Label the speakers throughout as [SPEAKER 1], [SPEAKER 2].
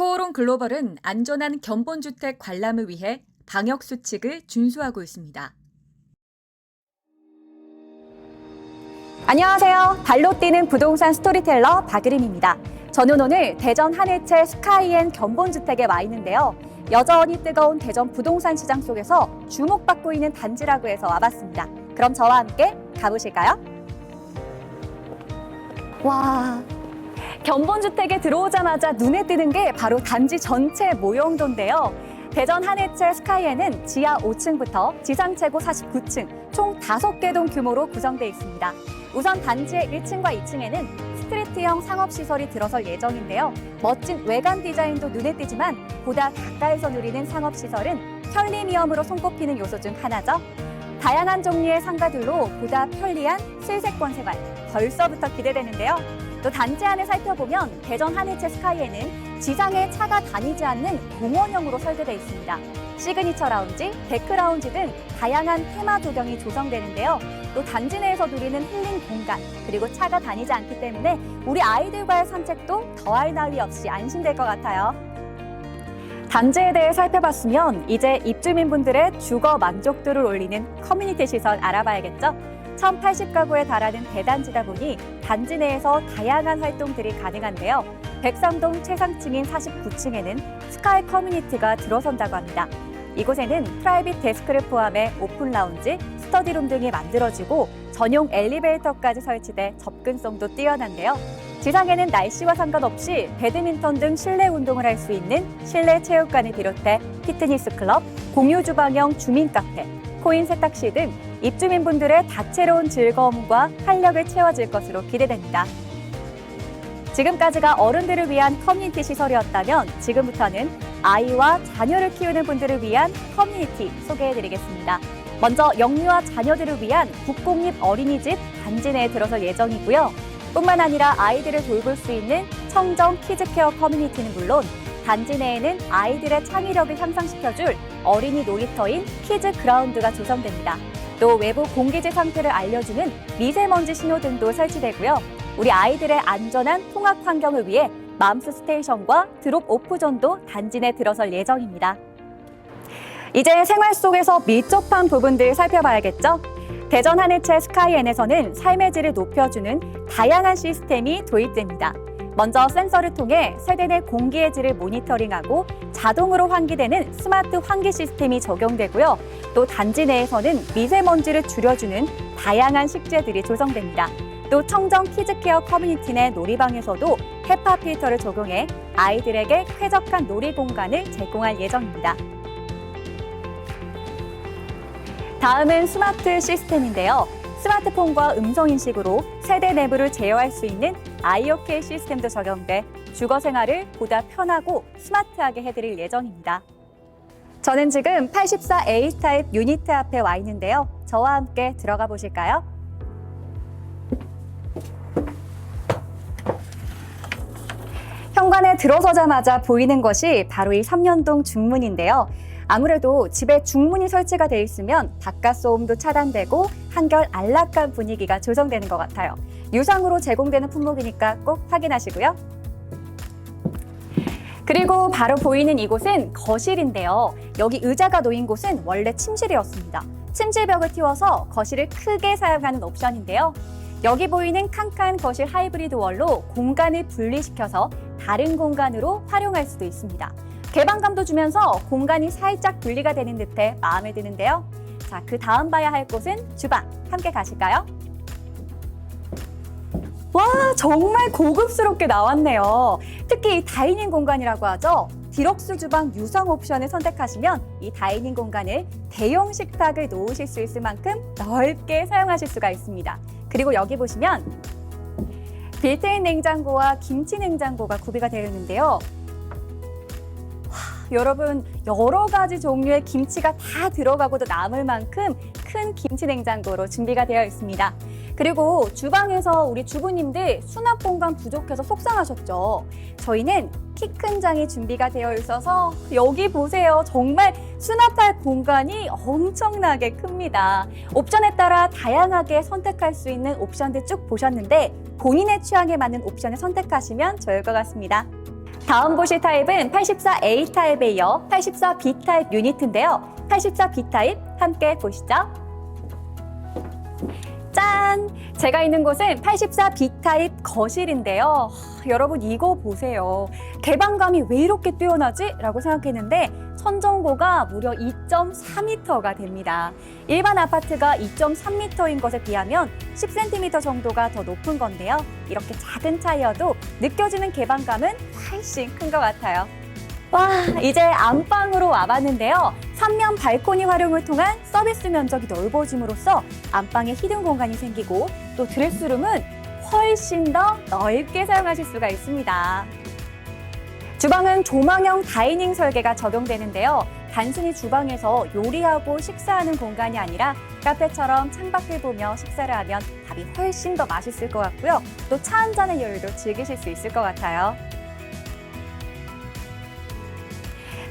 [SPEAKER 1] 에코오론 글로벌은 안전한 견본주택 관람을 위해 방역 수칙을 준수하고 있습니다.
[SPEAKER 2] 안녕하세요. 발로 뛰는 부동산 스토리텔러 박유림입니다. 저는 오늘 대전 한일채 스카이앤 견본주택에 와 있는데요. 여전히 뜨거운 대전 부동산 시장 속에서 주목받고 있는 단지라고 해서 와봤습니다. 그럼 저와 함께 가보실까요? 와, 견본주택에 들어오자마자 눈에 띄는 게 바로 단지 전체 모형도인데요. 대전 한일채 스카이앤은 지하 5층부터 지상 최고 49층, 총 5개 동 규모로 구성되어 있습니다. 우선 단지의 1층과 2층에는 스트리트형 상업시설이 들어설 예정인데요. 멋진 외관 디자인도 눈에 띄지만 보다 가까이서 누리는 상업시설은 편리미엄으로 손꼽히는 요소 중 하나죠. 다양한 종류의 상가들로 보다 편리한 실세권 생활, 벌써부터 기대되는데요. 또 단지 안을 살펴보면 대전 한일채 스카이에는 지상에 차가 다니지 않는 공원형으로 설계되어 있습니다. 시그니처 라운지, 데크 라운지 등 다양한 테마 조경이 조성되는데요. 또 단지 내에서 누리는 힐링 공간, 그리고 차가 다니지 않기 때문에 우리 아이들과의 산책도 더할 나위 없이 안심될 것 같아요. 단지에 대해 살펴봤으면 이제 입주민분들의 주거 만족도를 올리는 커뮤니티 시설 알아봐야겠죠? 1080가구에 달하는 대단지다 보니 단지 내에서 다양한 활동들이 가능한데요. 백삼동 최상층인 49층에는 스카이 커뮤니티가 들어선다고 합니다. 이곳에는 프라이빗 데스크를 포함해 오픈 라운지, 스터디룸 등이 만들어지고 전용 엘리베이터까지 설치돼 접근성도 뛰어난데요. 지상에는 날씨와 상관없이 배드민턴 등 실내 운동을 할 수 있는 실내 체육관을 비롯해 피트니스 클럽, 공유 주방형 주민 카페, 코인 세탁실 등 입주민분들의 다채로운 즐거움과 활력을 채워줄 것으로 기대됩니다. 지금까지가 어른들을 위한 커뮤니티 시설이었다면 지금부터는 아이와 자녀를 키우는 분들을 위한 커뮤니티 소개해드리겠습니다. 먼저 영유아 자녀들을 위한 국공립 어린이집 단지 내에 들어설 예정이고요. 뿐만 아니라 아이들을 돌볼 수 있는 청정 키즈케어 커뮤니티는 물론 단지 내에는 아이들의 창의력을 향상시켜줄 어린이 놀이터인 키즈 그라운드가 조성됩니다. 또 외부 공기질 상태를 알려주는 미세먼지 신호등도 설치되고요. 우리 아이들의 안전한 통학 환경을 위해 맘스 스테이션과 드롭 오프존도 단지 내 들어설 예정입니다. 이제 생활 속에서 밀접한 부분들 살펴봐야겠죠? 대전 한일채 스카이앤에서는 삶의 질을 높여주는 다양한 시스템이 도입됩니다. 먼저 센서를 통해 세대 내 공기의 질을 모니터링하고 자동으로 환기되는 스마트 환기 시스템이 적용되고요. 또 단지 내에서는 미세먼지를 줄여주는 다양한 식재들이 조성됩니다. 또 청정 키즈케어 커뮤니티 내 놀이방에서도 헤파 필터를 적용해 아이들에게 쾌적한 놀이 공간을 제공할 예정입니다. 다음은 스마트 시스템인데요. 스마트폰과 음성인식으로 세대 내부를 제어할 수 있는 IoK 시스템도 적용돼 주거 생활을 보다 편하고 스마트하게 해드릴 예정입니다. 저는 지금 84A 타입 유니트 앞에 와 있는데요. 저와 함께 들어가 보실까요? 현관에 들어서자마자 보이는 것이 바로 이 3년동 중문인데요. 아무래도 집에 중문이 설치가 돼 있으면 바깥 소음도 차단되고 한결 안락한 분위기가 조성되는 것 같아요. 유상으로 제공되는 품목이니까 꼭 확인하시고요. 그리고 바로 보이는 이곳은 거실인데요. 여기 의자가 놓인 곳은 원래 침실이었습니다. 침실벽을 틔워서 거실을 크게 사용하는 옵션인데요. 여기 보이는 칸칸 거실 하이브리드 월로 공간을 분리시켜서 다른 공간으로 활용할 수도 있습니다. 개방감도 주면서 공간이 살짝 분리가 되는 듯해 마음에 드는데요. 자, 그 다음 봐야 할 곳은 주방. 함께 가실까요? 와, 정말 고급스럽게 나왔네요. 특히 이 다이닝 공간이라고 하죠. 디럭스 주방 유성 옵션을 선택하시면 이 다이닝 공간을 대형 식탁을 놓으실 수 있을 만큼 넓게 사용하실 수가 있습니다. 그리고 여기 보시면 빌트인 냉장고와 김치 냉장고가 구비가 되어 있는데요. 여러분, 여러 가지 종류의 김치가 다 들어가고도 남을 만큼 큰 김치 냉장고로 준비가 되어 있습니다. 그리고 주방에서 우리 주부님들 수납 공간 부족해서 속상하셨죠? 저희는 키 큰 장이 준비가 되어 있어서 여기 보세요. 정말 수납할 공간이 엄청나게 큽니다. 옵션에 따라 다양하게 선택할 수 있는 옵션들 쭉 보셨는데 본인의 취향에 맞는 옵션을 선택하시면 좋을 것 같습니다. 다음 보실 타입은 84A 타입에 이어 84B 타입 유니트인데요. 84B 타입 함께 보시죠. 짠! 제가 있는 곳은 84B 타입 거실인데요. 여러분 이거 보세요. 개방감이 왜 이렇게 뛰어나지? 라고 생각했는데 천정고가 무려 2.4m가 됩니다. 일반 아파트가 2.3m인 것에 비하면 10cm 정도가 더 높은 건데요. 이렇게 작은 차이여도 느껴지는 개방감은 훨씬 큰 것 같아요. 와, 이제 안방으로 와봤는데요. 3면 발코니 활용을 통한 서비스 면적이 넓어짐으로써 안방에 히든 공간이 생기고 또 드레스룸은 훨씬 더 넓게 사용하실 수가 있습니다. 주방은 조망형 다이닝 설계가 적용되는데요. 단순히 주방에서 요리하고 식사하는 공간이 아니라 카페처럼 창밖을 보며 식사를 하면 밥이 훨씬 더 맛있을 것 같고요. 또 차 한 잔의 여유도 즐기실 수 있을 것 같아요.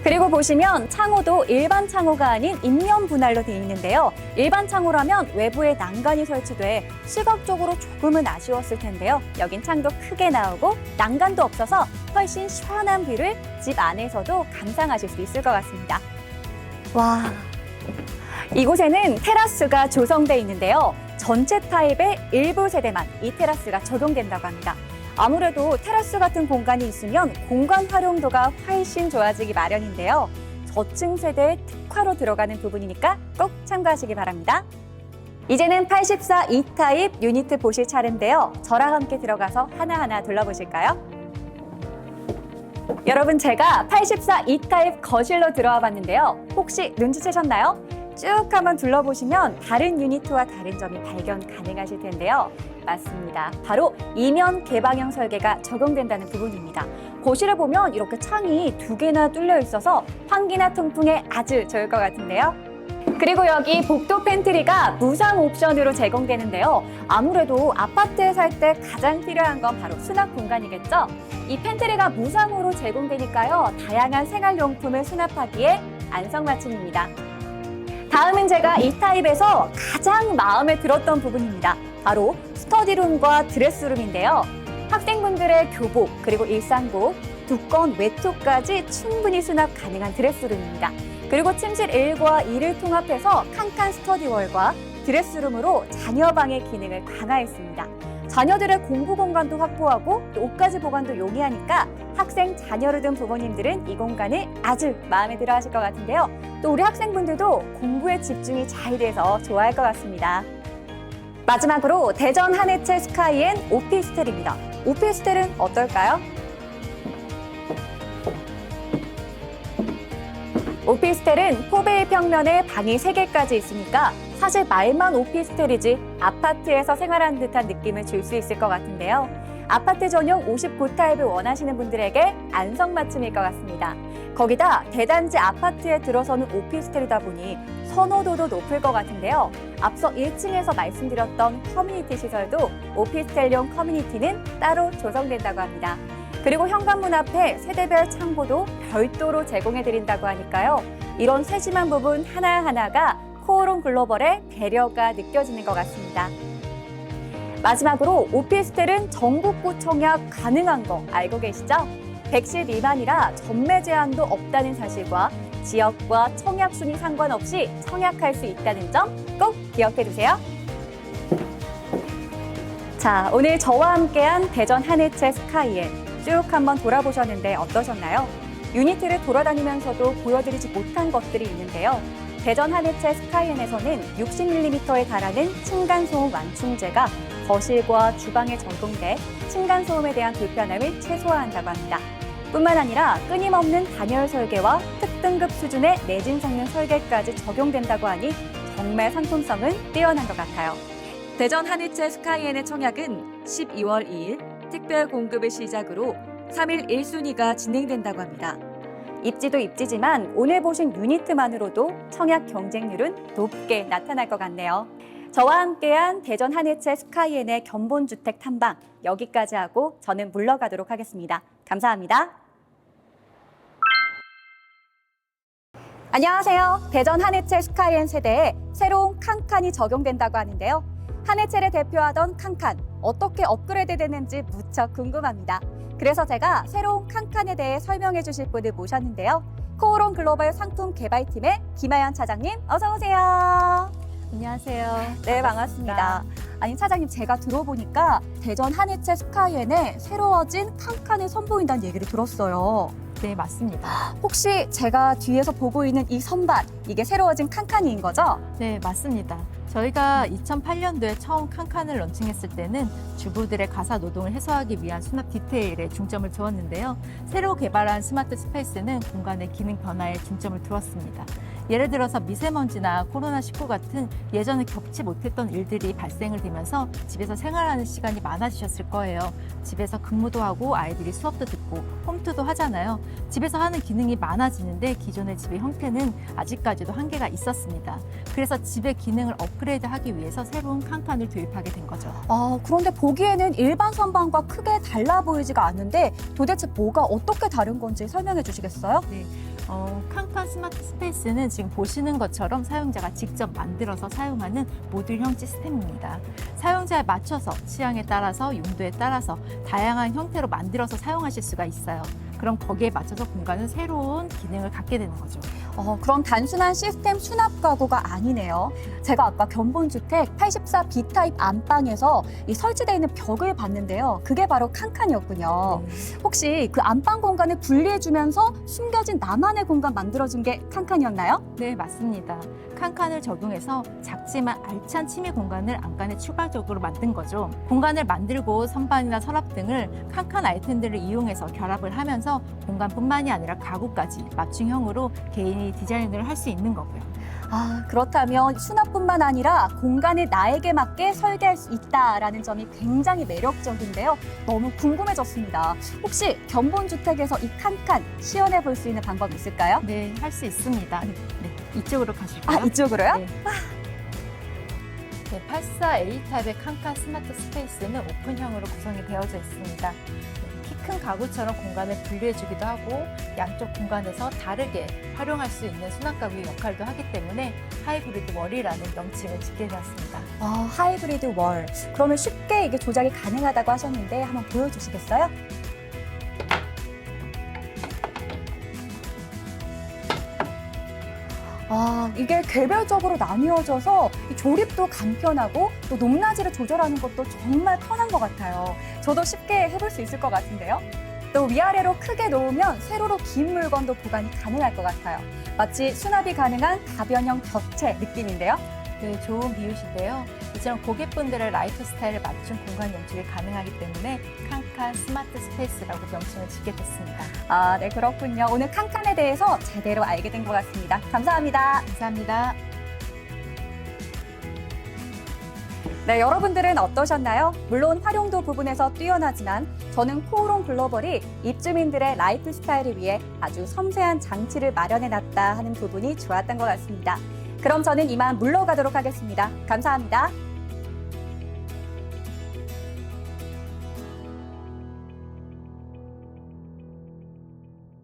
[SPEAKER 2] 그리고 보시면 창호도 일반 창호가 아닌 인면 분할로 되어 있는데요. 일반 창호라면 외부에 난간이 설치돼 시각적으로 조금은 아쉬웠을 텐데요. 여긴 창도 크게 나오고 난간도 없어서 훨씬 시원한 뷰를 집 안에서도 감상하실 수 있을 것 같습니다. 와, 이곳에는 테라스가 조성되어 있는데요. 전체 타입의 일부 세대만 이 테라스가 적용된다고 합니다. 아무래도 테라스 같은 공간이 있으면 공간 활용도가 훨씬 좋아지기 마련인데요. 저층 세대의 특화로 들어가는 부분이니까 꼭 참고하시기 바랍니다. 이제는 84 E타입 유니트 보실 차례인데요. 저랑 함께 들어가서 하나하나 둘러보실까요? 여러분, 제가 84 E타입 거실로 들어와 봤는데요. 혹시 눈치채셨나요? 쭉 한번 둘러보시면 다른 유니트와 다른 점이 발견 가능하실 텐데요. 맞습니다. 바로 이면 개방형 설계가 적용된다는 부분입니다. 거실에 보면 이렇게 창이 2개나 뚫려 있어서 환기나 통풍에 아주 좋을 것 같은데요. 그리고 여기 복도 팬트리가 무상 옵션으로 제공되는데요. 아무래도 아파트에 살 때 가장 필요한 건 바로 수납 공간이겠죠? 이 팬트리가 무상으로 제공되니까요. 다양한 생활용품을 수납하기에 안성맞춤입니다. 다음은 제가 이 타입에서 가장 마음에 들었던 부분입니다. 바로 스터디룸과 드레스룸인데요. 학생분들의 교복 그리고 일상복, 두꺼운 외투까지 충분히 수납 가능한 드레스룸입니다. 그리고 침실 1과 2를 통합해서 칸칸 스터디월과 드레스룸으로 자녀방의 기능을 강화했습니다. 자녀들의 공부 공간도 확보하고 또 옷가지 보관도 용이하니까 학생 자녀를 둔 부모님들은 이 공간을 아주 마음에 들어 하실 것 같은데요. 또 우리 학생분들도 공부에 집중이 잘 돼서 좋아할 것 같습니다. 마지막으로 대전 한해체 스카이엔 오피스텔입니다. 오피스텔은 어떨까요? 오피스텔은 포베이 평면에 방이 3개까지 있으니까 사실 말만 오피스텔이지 아파트에서 생활하는 듯한 느낌을 줄 수 있을 것 같은데요. 아파트 전용 59타입을 원하시는 분들에게 안성맞춤일 것 같습니다. 거기다 대단지 아파트에 들어서는 오피스텔이다 보니 선호도도 높을 것 같은데요. 앞서 1층에서 말씀드렸던 커뮤니티 시설도 오피스텔용 커뮤니티는 따로 조성된다고 합니다. 그리고 현관문 앞에 세대별 창고도 별도로 제공해드린다고 하니까요. 이런 세심한 부분 하나하나가 코오롱 글로벌의 배려가 느껴지는 것 같습니다. 마지막으로 오피스텔은 전국구 청약 가능한 거 알고 계시죠? 100실 미만이라 전매 제한도 없다는 사실과 지역과 청약 순위 상관없이 청약할 수 있다는 점 꼭 기억해 두세요. 자, 오늘 저와 함께한 대전 한해체 스카이엔 쭉 한번 돌아보셨는데 어떠셨나요? 유니트를 돌아다니면서도 보여드리지 못한 것들이 있는데요. 대전 한해체 스카이엔에서는 60mm에 달하는 층간소음 완충제가 거실과 주방에 적용돼 층간소음에 대한 불편함을 최소화한다고 합니다. 뿐만 아니라 끊임없는 단열 설계와 특등급 수준의 내진 성능 설계까지 적용된다고 하니 정말 상품성은 뛰어난 것 같아요.
[SPEAKER 1] 대전 한해체 스카이엔의 청약은 12월 2일 특별 공급을 시작으로 3일 1순위가 진행된다고 합니다.
[SPEAKER 2] 입지도 입지지만 오늘 보신 유니트만으로도 청약 경쟁률은 높게 나타날 것 같네요. 저와 함께한 대전 한해체 스카이엔의 견본주택 탐방 여기까지 하고 저는 물러가도록 하겠습니다. 감사합니다. 안녕하세요. 대전 한해체 스카이엔 세대에 새로운 칸칸이 적용된다고 하는데요. 한해체를 대표하던 칸칸 어떻게 업그레이드 되는지 무척 궁금합니다. 그래서 제가 새로운 칸칸에 대해 설명해 주실 분을 모셨는데요. 코오롱 글로벌 상품 개발팀의 김하연 차장님, 어서 오세요.
[SPEAKER 3] 안녕하세요.
[SPEAKER 2] 네, 반갑습니다. 아니, 차장님, 제가 들어보니까 대전 한해체 스카이엔에 새로워진 칸칸을 선보인다는 얘기를 들었어요.
[SPEAKER 3] 네, 맞습니다.
[SPEAKER 2] 혹시 제가 뒤에서 보고 있는 이 선반, 이게 새로워진 칸칸인 거죠?
[SPEAKER 3] 네, 맞습니다. 저희가 2008년도에 처음 칸칸을 런칭했을 때는 주부들의 가사 노동을 해소하기 위한 수납 디테일에 중점을 두었는데요. 새로 개발한 스마트 스페이스는 공간의 기능 변화에 중점을 두었습니다. 예를 들어서 미세먼지나 코로나19 같은 예전에 겪지 못했던 일들이 발생을 되면서 집에서 생활하는 시간이 많아지셨을 거예요. 집에서 근무도 하고 아이들이 수업도 듣고 홈트도 하잖아요. 집에서 하는 기능이 많아지는데 기존의 집의 형태는 아직까지도 한계가 있었습니다. 그래서 집의 기능을 업그레이드하기 위해서 새로운 칸칸을 도입하게 된 거죠.
[SPEAKER 2] 그런데 보기에는 일반 선반과 크게 달라 보이지가 않는데 도대체 뭐가 어떻게 다른 건지 설명해 주시겠어요?
[SPEAKER 3] 네. 칸칸 스마트 스페이스는 지금 보시는 것처럼 사용자가 직접 만들어서 사용하는 모듈형 시스템입니다. 사용자에 맞춰서 취향에 따라서 용도에 따라서 다양한 형태로 만들어서 사용하실 수가 있어요. 그럼 거기에 맞춰서 공간은 새로운 기능을 갖게 되는 거죠.
[SPEAKER 2] 그럼 단순한 시스템 수납 가구가 아니네요. 제가 아까 견본주택 84 B타입 안방에서 이 설치되어 있는 벽을 봤는데요. 그게 바로 칸칸이었군요. 혹시 그 안방 공간을 분리해주면서 숨겨진 나만의 공간 만들어준 게 칸칸이었나요?
[SPEAKER 3] 네, 맞습니다. 칸칸을 적용해서 작지만 알찬 취미 공간을 안간에 추가적으로 만든 거죠. 공간을 만들고 선반이나 서랍 등을 칸칸 아이템들을 이용해서 결합을 하면서 공간뿐만이 아니라 가구까지 맞춤형으로 개인이 디자인을 할 수 있는 거고요.
[SPEAKER 2] 그렇다면 수납뿐만 아니라 공간을 나에게 맞게 설계할 수 있다라는 점이 굉장히 매력적인데요. 너무 궁금해졌습니다. 혹시 견본주택에서 이 칸칸 시연해 볼 수 있는 방법 있을까요?
[SPEAKER 3] 네, 할 수 있습니다. 네, 이쪽으로 가실까요?
[SPEAKER 2] 이쪽으로요?
[SPEAKER 3] 네. 네, 84A 타입의 칸칸 스마트 스페이스는 오픈형으로 구성이 되어져 있습니다. 키 큰 가구처럼 공간을 분리해주기도 하고 양쪽 공간에서 다르게 활용할 수 있는 수납가구의 역할도 하기 때문에 하이브리드 월이라는 명칭을 짓게 되었습니다.
[SPEAKER 2] 하이브리드 월. 그러면 쉽게 이게 조작이 가능하다고 하셨는데 한번 보여주시겠어요? 이게 개별적으로 나뉘어져서 이 조립도 간편하고 또 높낮이를 조절하는 것도 정말 편한 것 같아요. 저도 쉽게 해볼 수 있을 것 같은데요. 또 위아래로 크게 놓으면 세로로 긴 물건도 보관이 가능할 것 같아요. 마치 수납이 가능한 다변형 벽체 느낌인데요.
[SPEAKER 3] 네, 좋은 비유신데요. 이처럼 고객분들의 라이프 스타일에 맞춘 공간 연출이 가능하기 때문에 칸칸 스마트 스페이스라고 명칭을 짓게 됐습니다.
[SPEAKER 2] 네, 그렇군요. 오늘 칸칸에 대해서 제대로 알게 된 것 같습니다. 감사합니다.
[SPEAKER 3] 감사합니다.
[SPEAKER 2] 네, 여러분들은 어떠셨나요? 물론 활용도 부분에서 뛰어나지만 저는 코오롱 글로벌이 입주민들의 라이프 스타일을 위해 아주 섬세한 장치를 마련해놨다 하는 부분이 좋았던 것 같습니다. 그럼 저는 이만 물러가도록 하겠습니다. 감사합니다.